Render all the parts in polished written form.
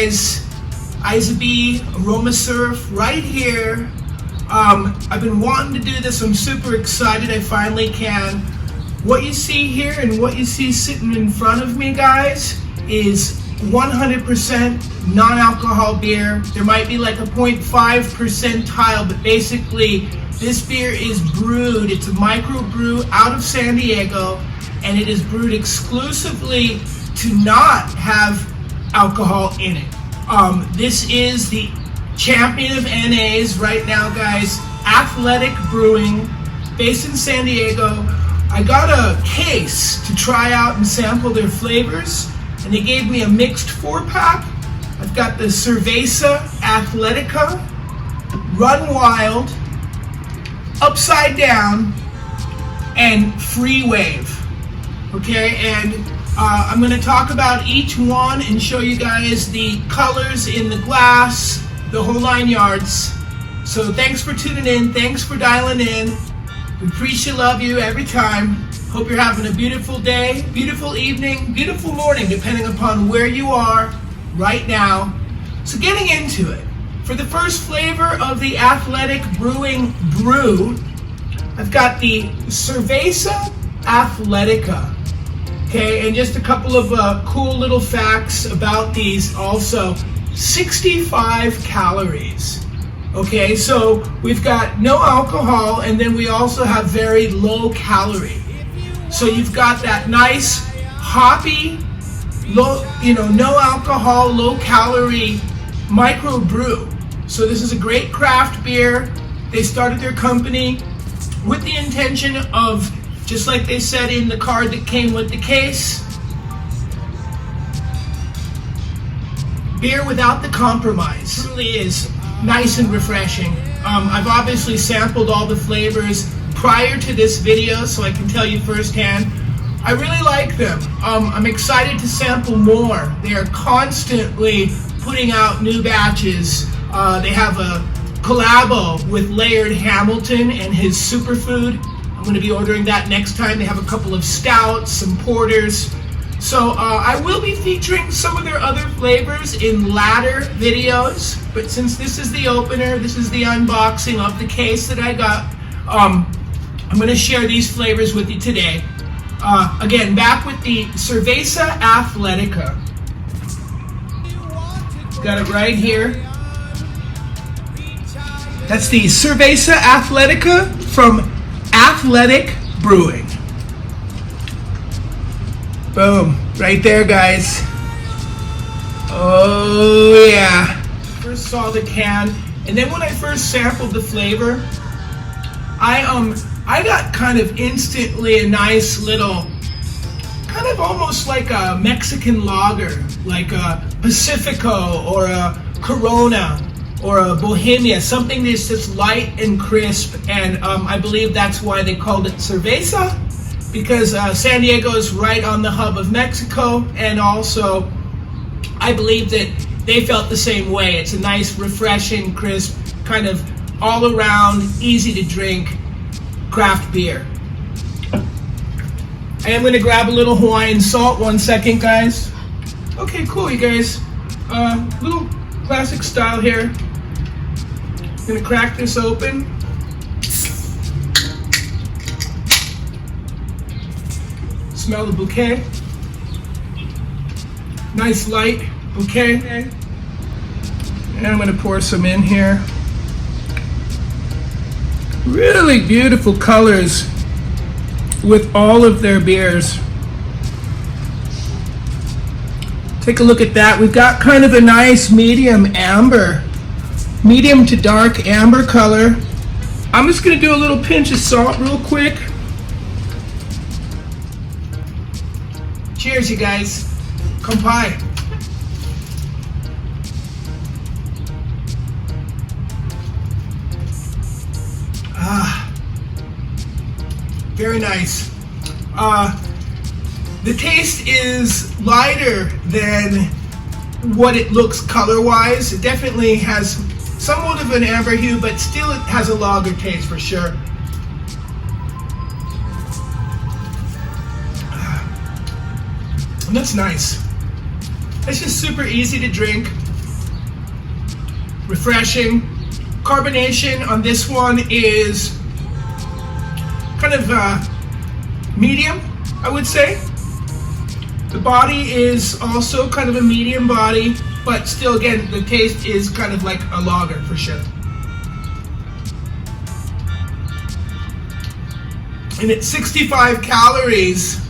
guys, IZAH AROMA Surf right here. I've been wanting to do this. I'm super excited I finally can. What you see here and what you see sitting in front of me, guys, is 100% non-alcohol beer. There might be like a 0.5 percentile, but basically this beer is brewed. It's a micro brew out of San Diego, and it is brewed exclusively to not have alcohol in it. This is the champion of NAs right now, guys. Athletic Brewing, based in San Diego. I got a case to try out and sample their flavors, and they gave me a mixed 4-pack. I've got the Cerveza Atletica, Run Wild, Upside Down, and Free Wave. Okay, and I'm going to talk about each one and show you guys the colors in the glass, the whole 9 yards. So thanks for tuning in. Thanks for dialing in. We appreciate, love you every time. Hope you're having a beautiful day, beautiful evening, beautiful morning, depending upon where you are right now. So getting into it. For the first flavor of the Athletic Brewing Brew, I've got the Cerveza Atletica. Okay, and just a couple of cool little facts about these also. 65 calories. Okay, so we've got no alcohol, and then we also have very low calorie. So you've got that nice hoppy, low, no alcohol, low calorie micro brew. So this is a great craft beer. They started their company with the intention of, just like they said in the card that came with the case, beer without the compromise. It really is nice and refreshing. I've obviously sampled all the flavors prior to this video, so I can tell you firsthand. I really like them. I'm excited to sample more. They are constantly putting out new batches. They have a collabo with Laird Hamilton and his superfood. I'm going to be ordering that next time. They have a couple of stouts, some porters. So I will be featuring some of their other flavors in latter videos. But since this is the opener, this is the unboxing of the case that I got, I'm going to share these flavors with you today. Again, back with the Cerveza Atletica. Got it right here. That's the Cerveza Atletica from Athletic Brewing. Boom, right there, guys. Oh yeah. First saw the can, and then when I first sampled the flavor, I got kind of instantly a nice little, kind of almost like a Mexican lager, like a Pacifico or a Corona or a Bohemia, something that's just light and crisp, and I believe that's why they called it Cerveza, because San Diego is right on the hub of Mexico, and also I believe that they felt the same way. It's a nice, refreshing, crisp, kind of all around, easy to drink craft beer. I am going to grab a little Hawaiian salt. 1 second, guys. Okay, cool, you guys. Little classic style here. I'm going to crack this open. Smell the bouquet. Nice light bouquet. And I'm going to pour some in here. Really beautiful colors with all of their beers. Take a look at that. We've got kind of a nice medium amber, medium to dark amber color. I'm just going to do a little pinch of salt real quick. Cheers, you guys. Kampai. Very nice. The taste is lighter than what it looks color-wise. It definitely has somewhat of an amber hue, but still it has a lager taste for sure. And that's nice. It's just super easy to drink. refreshing. Carbonation on this one is kind of medium, I would say. The body is also kind of a medium body, but still, again, the taste is kind of like a lager for sure. And it's 65 calories.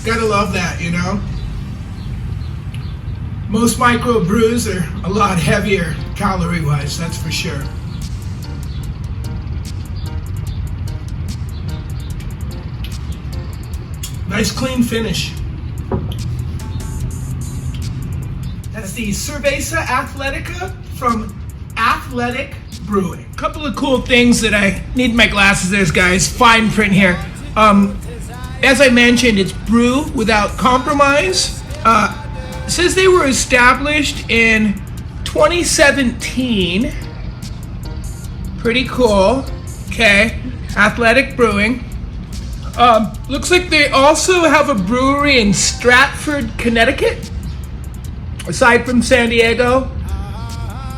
Gotta love that, you know? Most micro brews are a lot heavier calorie-wise, that's for sure. Nice clean finish. That's the Cerveza Atletica from Athletic Brewing. A couple of cool things that I need my glasses. There's guys, fine print here. As I mentioned, it's brew without compromise. It says they were established in 2017. Pretty cool. Okay, Athletic Brewing. Looks like they also have a brewery in Stratford, Connecticut. Aside from San Diego.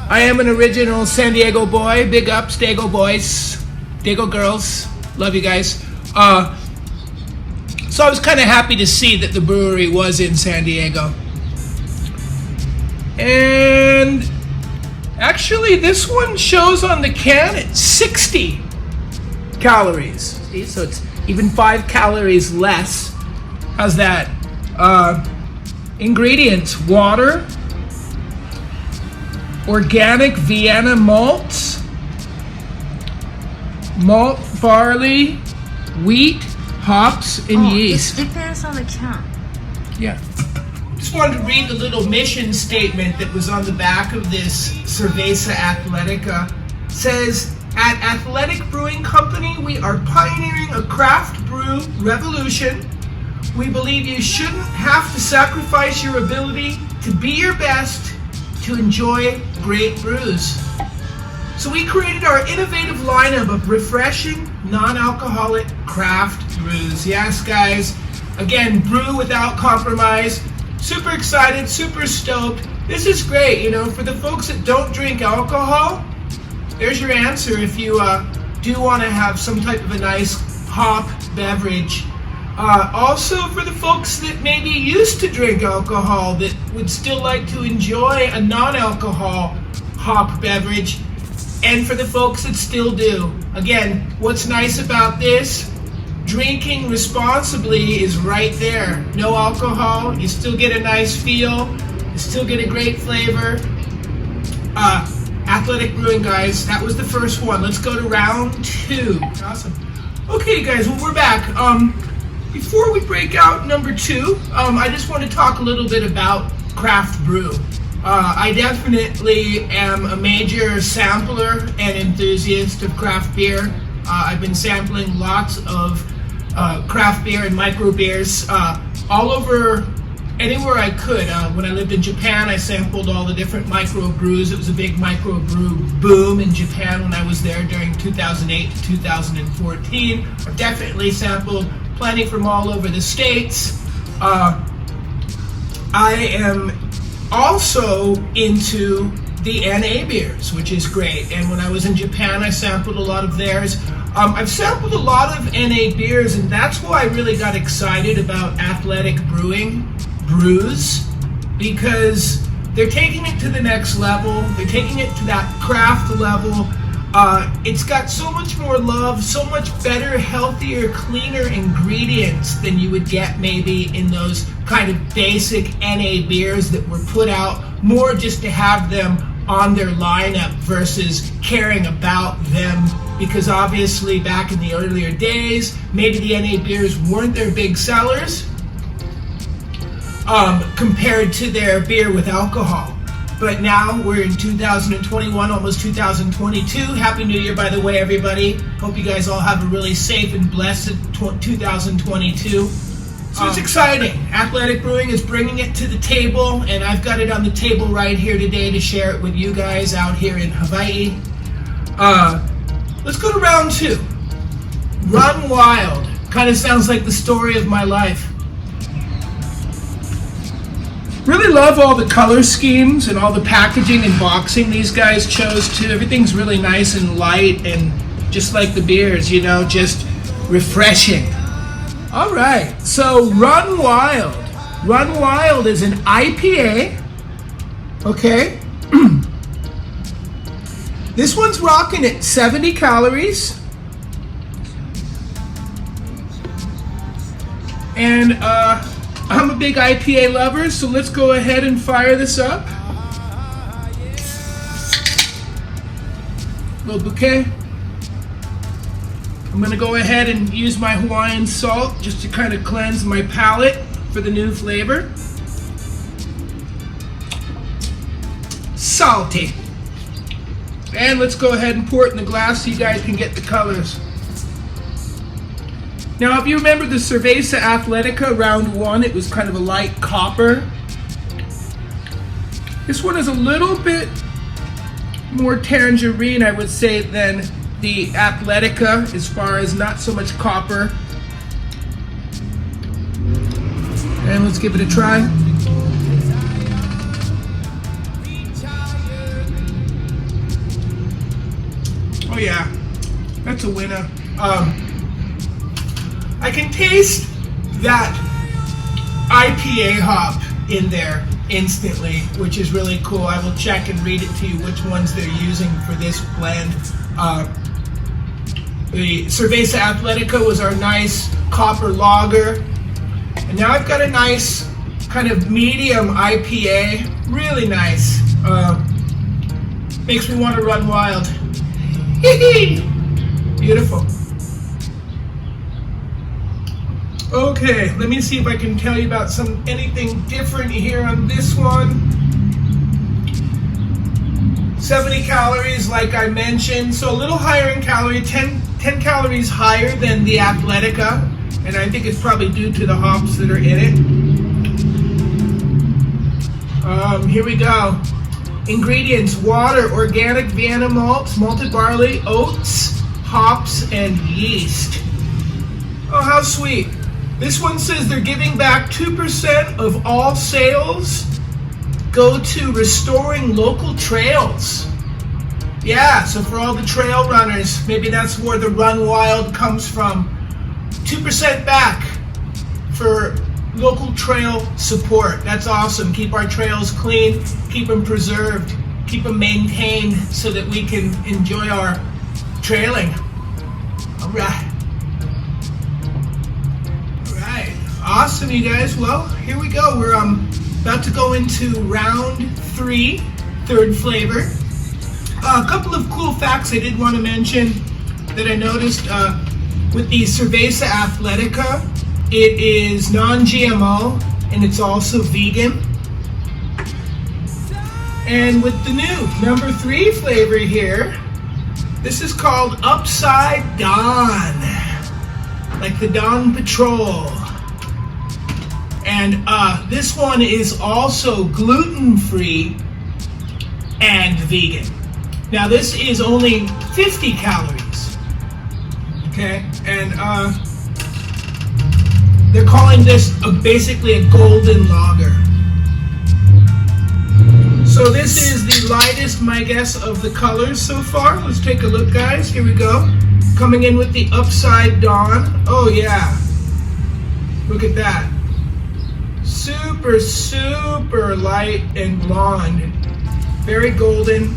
I am an original San Diego boy. Big ups, Dago boys, Dago girls. Love you guys. So I was kind of happy to see that the brewery was in San Diego. And actually, this one shows on the can it's 60 calories. See? So it's even 5 calories less. How's that? Ingredients: water, organic Vienna malts, malt, barley, wheat, hops, and yeast. It depends on the can. Yeah. Just wanted to read the little mission statement that was on the back of this Cerveza Atletica. It says, at Athletic Brewing Company, we are pioneering a craft brew revolution. We believe you shouldn't have to sacrifice your ability to be your best to enjoy great brews. So we created our innovative lineup of refreshing, non-alcoholic craft brews. Yes, guys. Again, brew without compromise. Super excited, super stoked. This is great, you know, for the folks that don't drink alcohol. There's your answer if you do want to have some type of a nice hop beverage. Also for the folks that maybe used to drink alcohol that would still like to enjoy a non-alcohol hop beverage, and for the folks that still do. Again, what's nice about this, drinking responsibly is right there. No alcohol, you still get a nice feel, you still get a great flavor. Athletic Brewing, guys, that was the first one. Let's go to round 2. Awesome. Okay, guys, well, we're back. Before we break out number 2, I just want to talk a little bit about craft brew. I definitely am a major sampler and enthusiast of craft beer. I've been sampling lots of craft beer and micro beers all over, anywhere I could. When I lived in Japan, I sampled all the different micro brews. It was a big micro brew boom in Japan when I was there during 2008 to 2014. I've definitely sampled plenty from all over the States. I am also into the NA beers, which is great. And when I was in Japan, I sampled a lot of theirs. I've sampled a lot of NA beers, and that's why I really got excited about Athletic Brewing brews, because they're taking it to the next level. They're taking it to that craft level. It's got so much more love, so much better, healthier, cleaner ingredients than you would get maybe in those kind of basic NA beers that were put out more just to have them on their lineup versus caring about them, because obviously back in the earlier days, maybe the NA beers weren't their big sellers compared to their beer with alcohol. But now we're in 2021, almost 2022. Happy New Year, by the way, everybody. Hope you guys all have a really safe and blessed 2022. So it's exciting. Athletic Brewing is bringing it to the table, and I've got it on the table right here today to share it with you guys out here in Hawaii. Let's go to round 2. Run Wild. Kind of sounds like the story of my life. Really love all the color schemes and all the packaging and boxing these guys chose too. Everything's really nice and light and just like the beers, you know, just refreshing. All right, so Run Wild. Run Wild is an IPA, okay? This one's rocking at 70 calories. And I'm a big IPA lover, so let's go ahead and fire this up. Little bouquet. I'm gonna go ahead and use my Hawaiian salt just to kind of cleanse my palate for the new flavor. Salty. And let's go ahead and pour it in the glass so you guys can get the colors. Now, if you remember the Cerveza Atletica round 1, it was kind of a light copper. This one is a little bit more tangerine, I would say, than the Atletica, as far as not so much copper. And let's give it a try. Oh yeah, that's a winner. I can taste that IPA hop in there instantly, which is really cool. I will check and read it to you which ones they're using for this blend. The Cerveza Atletica was our nice copper lager. And now I've got a nice kind of medium IPA. Really nice. Makes me want to run wild. Beautiful. Okay, let me see if I can tell you about anything different here on this one. 70 calories, like I mentioned, so a little higher in calorie, 10 calories higher than the Atletica, and I think it's probably due to the hops that are in it. Here we go. Ingredients: water, organic Vienna malts, malted barley, oats, hops, and yeast. Oh, how sweet. This one says they're giving back 2% of all sales go to restoring local trails. Yeah, so for all the trail runners, maybe that's where the Run Wild comes from. 2% back for local trail support. That's awesome. Keep our trails clean, keep them preserved, keep them maintained so that we can enjoy our trailing. All right. Awesome, you guys. Well, here we go. We're about to go into round 3, third flavor. A couple of cool facts I did want to mention that I noticed with the Cerveza Atletica. It is non-GMO and it's also vegan. And with the new number 3 flavor here, this is called Upside Dawn, like the Dawn Patrol. And this one is also gluten-free and vegan. Now this is only 50 calories, okay? And they're calling this basically a golden lager. So this is the lightest, my guess, of the colors so far. Let's take a look, guys. Here we go. Coming in with the Upside Dawn. Oh yeah, look at that. Super, super light and blonde. Very golden.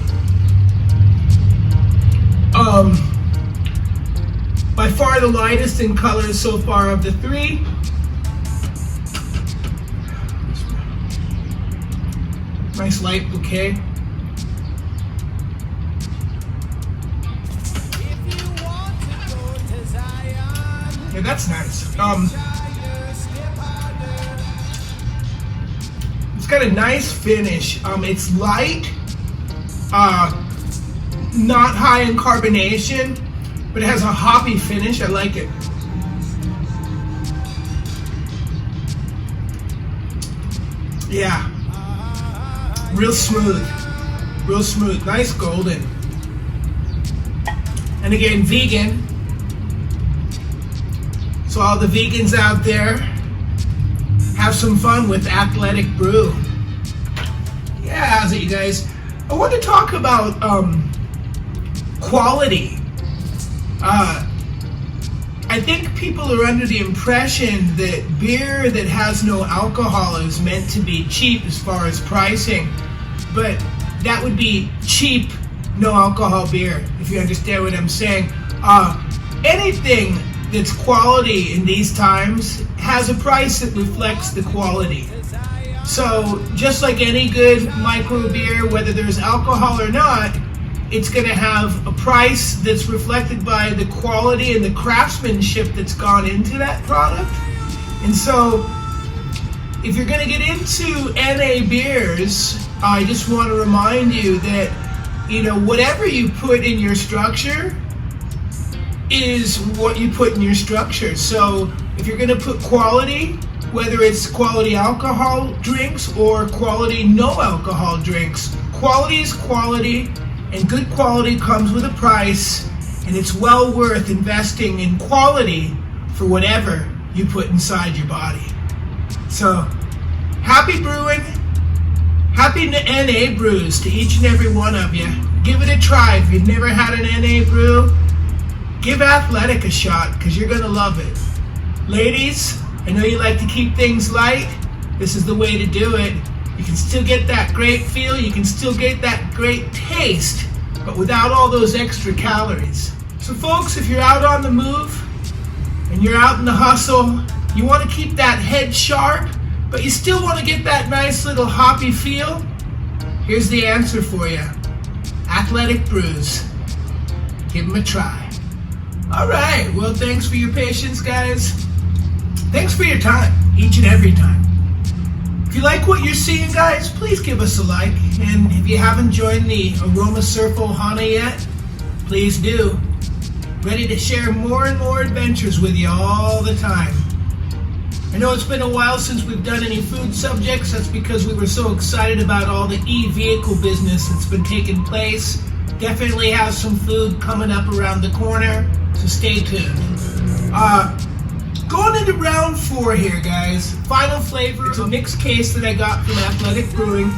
By far the lightest in colors so far of the 3. Nice light bouquet. Yeah, that's nice. It's got a nice finish. It's light, not high in carbonation, but it has a hoppy finish. I like it. Yeah, real smooth, real smooth. Nice golden. And again, vegan. So all the vegans out there, have some fun with Athletic Brew. Yeah, how's it, you guys? I want to talk about quality. I think people are under the impression that beer that has no alcohol is meant to be cheap as far as pricing, but that would be cheap no alcohol beer, if you understand what I'm saying. Anything that's quality in these times has a price that reflects the quality. So just like any good micro beer, whether there's alcohol or not, it's going to have a price that's reflected by the quality and the craftsmanship that's gone into that product. And so if you're going to get into NA beers, I just want to remind you that, you know, whatever you put in your structure is what you put in your structure. So if you're going to put quality, whether it's quality alcohol drinks or quality no alcohol drinks, quality is quality, and good quality comes with a price, and it's well worth investing in quality for whatever you put inside your body. So happy brewing, happy NA brews to each and every one of you. Give it a try. If you've never had an NA brew, give Athletic a shot, because you're going to love it. Ladies, I know you like to keep things light. This is the way to do it. You can still get that great feel, you can still get that great taste, but without all those extra calories. So folks, if you're out on the move and you're out in the hustle, you want to keep that head sharp, but you still want to get that nice little hoppy feel, here's the answer for you. Athletic Brews. Give them a try. Alright, well, thanks for your patience, guys. Thanks for your time, each and every time. If you like what you're seeing, guys, please give us a like. And if you haven't joined the AROMA Surf Ohana yet, please do. Ready to share more and more adventures with you all the time. I know it's been a while since we've done any food subjects. That's because we were so excited about all the e-vehicle business that's been taking place. Definitely have some food coming up around the corner, so stay tuned. Going into round 4 here, guys. Final flavor. It's a mixed case that I got from Athletic Brewing.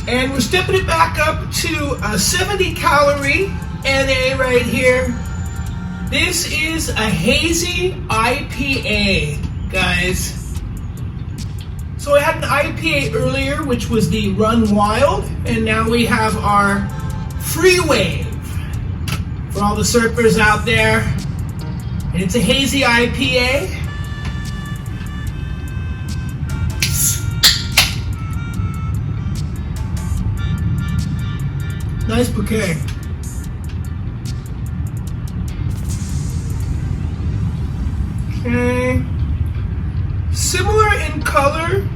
And we're stepping it back up to a 70 calorie NA right here. This is a hazy IPA, guys. So I had an IPA earlier, which was the Run Wild, and now we have our Free Wave. For all the surfers out there, and it's a hazy IPA. Nice bouquet. Okay. Similar in color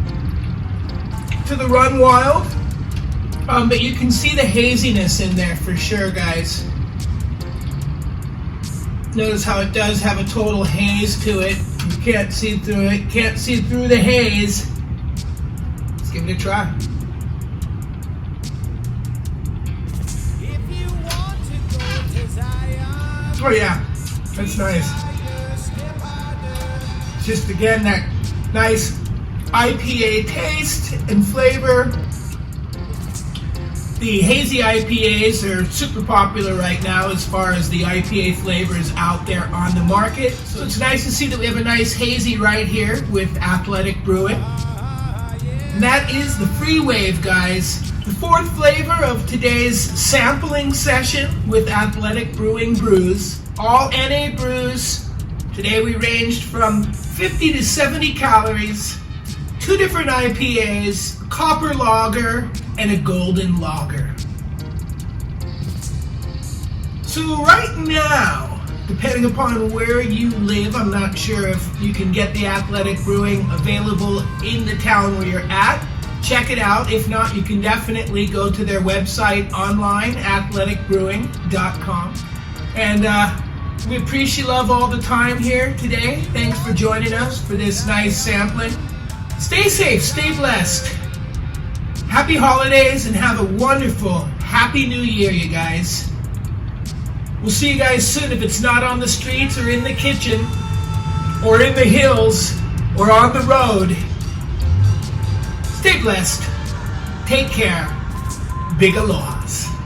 to the Run Wild, but you can see the haziness in there for sure, guys. Notice how it does have a total haze to it. You can't see through it. Can't see through the haze. Let's give it a try. Oh yeah, that's nice. Just again, that nice IPA taste and flavor. The hazy IPAs are super popular right now as far as the IPA flavors out there on the market. So it's nice to see that we have a nice hazy right here with Athletic Brewing. And that is the Free Wave, guys. The 4th flavor of today's sampling session with Athletic Brewing brews. All NA brews. Today we ranged from 50 to 70 calories. 2 different IPAs, a copper lager, and a golden lager. So right now, depending upon where you live, I'm not sure if you can get the Athletic Brewing available in the town where you're at. Check it out. If not, you can definitely go to their website online, athleticbrewing.com. And we appreciate love all the time here today. Thanks for joining us for this nice sampling. Stay safe, stay blessed. Happy holidays and have a wonderful, happy new year, you guys. We'll see you guys soon if it's not on the streets or in the kitchen or in the hills or on the road. Stay blessed. Take care. Big alohas.